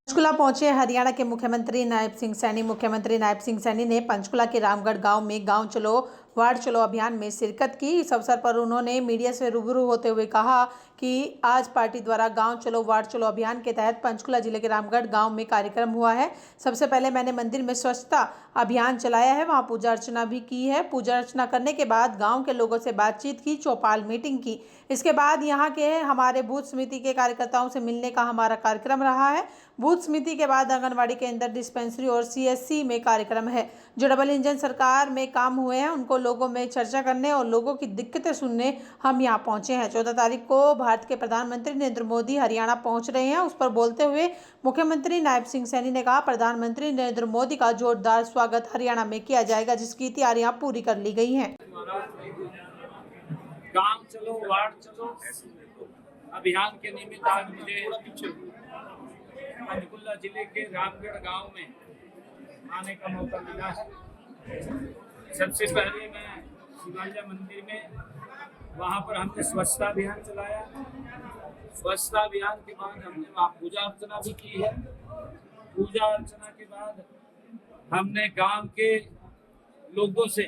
पंचकुला पहुंचे हरियाणा के मुख्यमंत्री नायब सिंह सैनी। मुख्यमंत्री नायब सिंह सैनी ने पंचकुला के रामगढ़ गांव में गांव चलो वार्ड चलो अभियान में शिरकत की। इस अवसर पर उन्होंने मीडिया से रूबरू होते हुए कहा कि आज पार्टी द्वारा गांव चलो वार्ड चलो अभियान के तहत पंचकुला जिले के रामगढ़ गांव में कार्यक्रम हुआ है। सबसे पहले मैंने मंदिर में स्वच्छता अभियान चलाया है, वहां पूजा अर्चना भी की है। पूजा अर्चना करने के बाद गाँव के लोगों से बातचीत की, चौपाल मीटिंग की। इसके बाद यहाँ के हमारे बूथ समिति के कार्यकर्ताओं से मिलने का हमारा कार्यक्रम रहा है। बूथ समिति के बाद आंगनवाड़ी के अंदर डिस्पेंसरी और सीएससी में कार्यक्रम है। जो डबल इंजन सरकार में काम हुए हैं उनको लोगों में चर्चा करने और लोगों की दिक्कतें सुनने हम यहाँ पहुंचे हैं। 14 तारीख को भारत के प्रधानमंत्री नरेंद्र मोदी हरियाणा पहुंच रहे हैं। उस पर बोलते हुए मुख्यमंत्री नायब सिंह सैनी ने कहा, प्रधानमंत्री नरेंद्र मोदी का जोरदार स्वागत हरियाणा में किया जाएगा, जिसकी तैयारियां पूरी कर ली गई हैं। गांव चलो वार्ड चलो अभियान के निमित्त आज मुझे पंचकुला जिले के रामगढ़ गांव में आने का मौका मिला है। सबसे पहले मैं शिवालय मंदिर में वहां पर हमने स्वच्छता अभियान चलाया। स्वच्छता अभियान के बाद हमने वहां पूजा अर्चना भी की है। पूजा अर्चना के बाद हमने गांव के लोगों से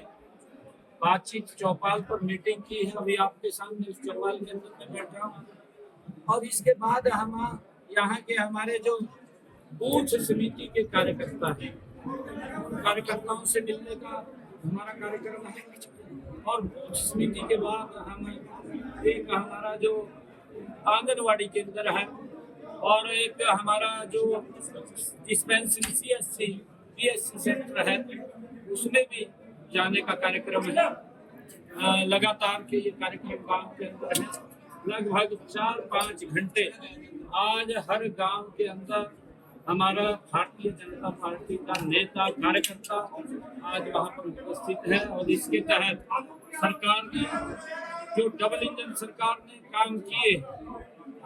बातचीत, चौपाल पर मीटिंग की है। अभी आपके सामने उस चौपाल के अंदर में बैठ रहा हूँ। और इसके बाद हम यहाँ के हमारे जो बूथ समिति के कार्यकर्ता हैं, कार्यकर्ताओं से मिलने का हमारा कार्यक्रम है। और बूथ समिति के बाद हम एक हमारा जो आंगनवाड़ी केंद्र है और एक हमारा जो डिस्पेंसरी सीएससी पीएससी सेंटर है उसमें भी जाने का कार्यक्रम है। लगातार के ये कार्यक्रम गांव के अंदर है। लगभग 4-5 घंटे आज हर गांव के अंदर हमारा भारतीय जनता पार्टी का नेता कार्यकर्ता आज वहां पर उपस्थित है। और इसके तहत सरकार ने जो डबल इंजन सरकार ने काम किए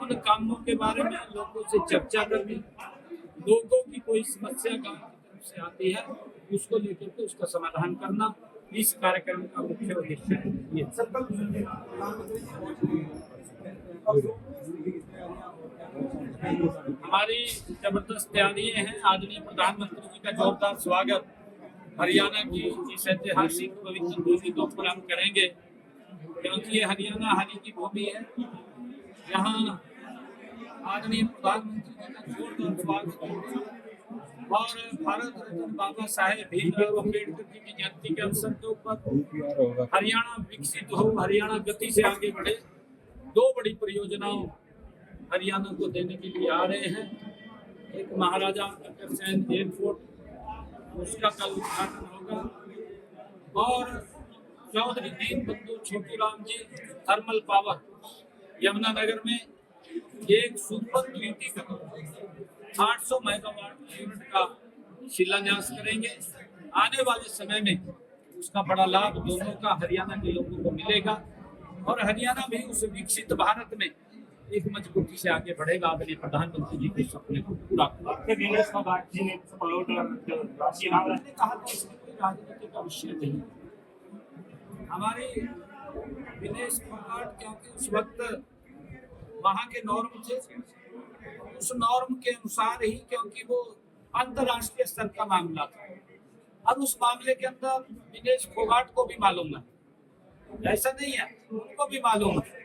उन कामों के बारे में लोगों से चर्चा करनी, लोगों की कोई समस्या गांव की तरफ से आती है उसको लेकर के उसका समाधान करना, इस कार्यक्रम का मुख्य उद्देश्य है। हमारी जबरदस्त तैयारियां हैं। आदरणीय प्रधानमंत्री जी का जोरदार स्वागत हरियाणा की इस ऐतिहासिक पवित्र भूमि के ऊपर हम करेंगे, क्योंकि ये हरियाणा हरि की भूमि है। यहाँ आदरणीय प्रधानमंत्री जी का जोरदार स्वागत और भारत रत्न बाबा साहेब भीमराव अम्बेडकर जी की जयंती के अवसर के ऊपर हरियाणा विकसित हो, हरियाणा गति से आगे बढ़े, 2 बड़ी परियोजनाओं हरियाणा को देने के लिए आ रहे हैं। एक महाराजा अग्रसेन एयरपोर्ट, उसका कल उद्घाटन होगा। और चौधरी दीनबंधु छोटूराम जी थर्मल पावर यमुनानगर में एक सुपर द्वीपी 800 मेगावाट यूनिट का शिलान्यास करेंगे। आने वाले समय में उसका बड़ा लाभ दोनों का हरियाणा के लोगों को मिलेगा और हरियाणा भी उस विकसित भारत में एक मजबूती से आगे बढ़ेगा। आदरणीय प्रधानमंत्री जी के सपने को पूरा राजनीति का विषय नहीं। हमारे विनेश फोगाट क्योंकि उस वक्त वहाँ के नॉर्म थे, उस नॉर्म के अनुसार ही, क्योंकि वो अंतरराष्ट्रीय स्तर का मामला था। अब उस मामले के अंदर विनेश फोगाट को भी मालूम है, ऐसा नहीं है, उनको भी मालूम है।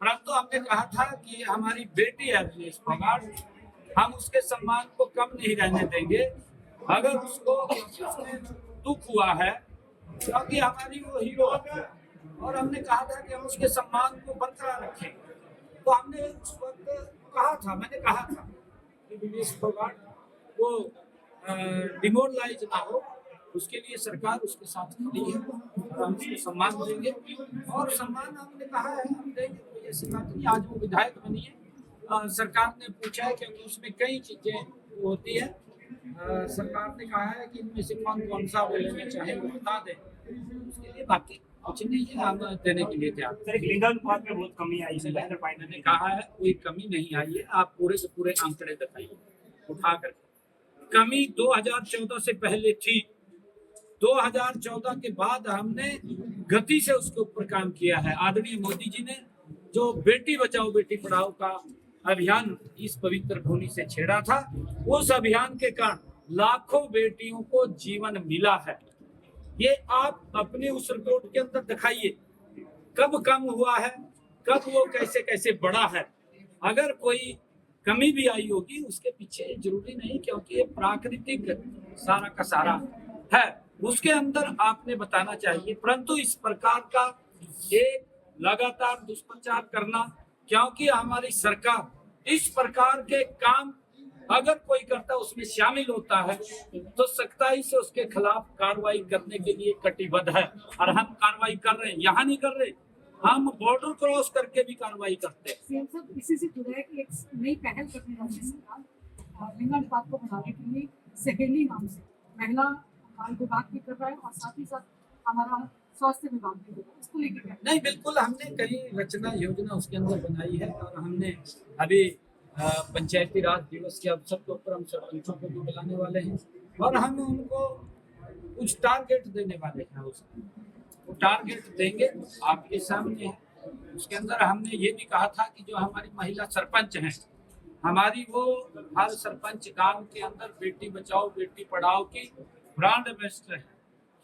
परंतु हमने कहा था कि हमारी बेटी है विनेश फोगाट, हम उसके सम्मान को कम नहीं रहने देंगे। अगर उसको दुख हुआ है क्योंकि हमारी वो हीरो है और हमने कहा था कि हम उसके सम्मान को बरकरार रखेंगे, तो हमने उस वक्त कहा था, मैंने कहा था कि विनेश फोगाट वो डिमोरलाइज ना हो, उसके लिए सरकार उसके साथ खड़ी है और हम उसको सम्मान देंगे। और सम्मान हमने कहा है हम देंगे, कोई ऐसी बात नहीं। आज वो विधायक बनी है, सरकार ने पूछा है क्योंकि उसमें कई चीजें होती है। सरकार ने कहा है कि इनमें से कौन सा वो लेना चाहे वो बता दें, उसके लिए बाकी कुछ नहीं है, हम देने के लिए तैयार। सर, लिंगानुपात में बहुत कमी आई है, मैंने कहा है कोई कमी नहीं आई है। आप पूरे से पूरे आंकड़े दिखाइए उठा कर। कमी 2014 से पहले थी, 2014 के बाद हमने गति से उसके ऊपर काम किया है। आदरणीय मोदी जी ने जो बेटी बचाओ बेटी पढ़ाओ का अभियान इस पवित्र भूमि से छेड़ा था, उस अभियान के कारण लाखों बेटियों को जीवन मिला है। ये आप अपने उस रिपोर्ट के अंदर दिखाइए, कब कम हुआ है, कब वो कैसे कैसे बढ़ा है। अगर कोई कमी भी आई होगी उसके पीछे जरूरी नहीं, क्योंकि ये प्राकृतिक सारा का सारा है, उसके अंदर आपने बताना चाहिए। परंतु इस प्रकार का एक लगातार दुष्प्रचार करना, क्योंकि हमारी सरकार इस प्रकार के काम अगर कोई करता है उसमें शामिल होता है तो सख्ताई से उसके खिलाफ कार्रवाई करने के लिए कटिबद्ध है। और हम कार्रवाई कर रहे हैं, यहाँ नहीं कर रहे, हम बॉर्डर क्रॉस करके भी कार्रवाई करते हैं। सीएम साहब, इसी से जुड़ा है कि एक नई पहल करने वाली है सरकार लिंग अनुपात को बढ़ाने के लिए सहेली नाम से महिला बाल विभाग भी कर रहा है और साथ ही साथ हमारा स्वास्थ्य विभाग भी कर रहा है। इसको लेकर नहीं, बिल्कुल हमने कई रचना योजना उसके अंदर बनाई है और हमने अभी पंचायती राज दिवस के अवसर के ऊपर हम सरपंचों को भी बुलाने वाले हैं और हम उनको कुछ टारगेट देने वाले हैं। वो टारगेट देंगे आपके सामने है। उसके अंदर हमने ये भी कहा था कि जो हमारी महिला सरपंच हैं, हमारी वो हर सरपंच गांव के अंदर बेटी बचाओ बेटी पढ़ाओ की ब्रांड एम्बेसडर है,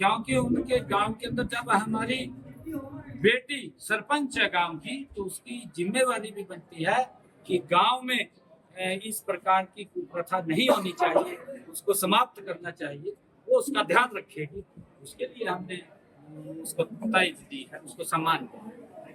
क्योंकि उनके गांव के अंदर जब हमारी बेटी सरपंच है गांव की, तो उसकी जिम्मेवारी भी बनती है कि गांव में इस प्रकार की कुप्रथा नहीं होनी चाहिए, उसको समाप्त करना चाहिए, वो उसका ध्यान रखेगी। उसके लिए हमने उसको बधाई दी है, उसको सम्मान दिया।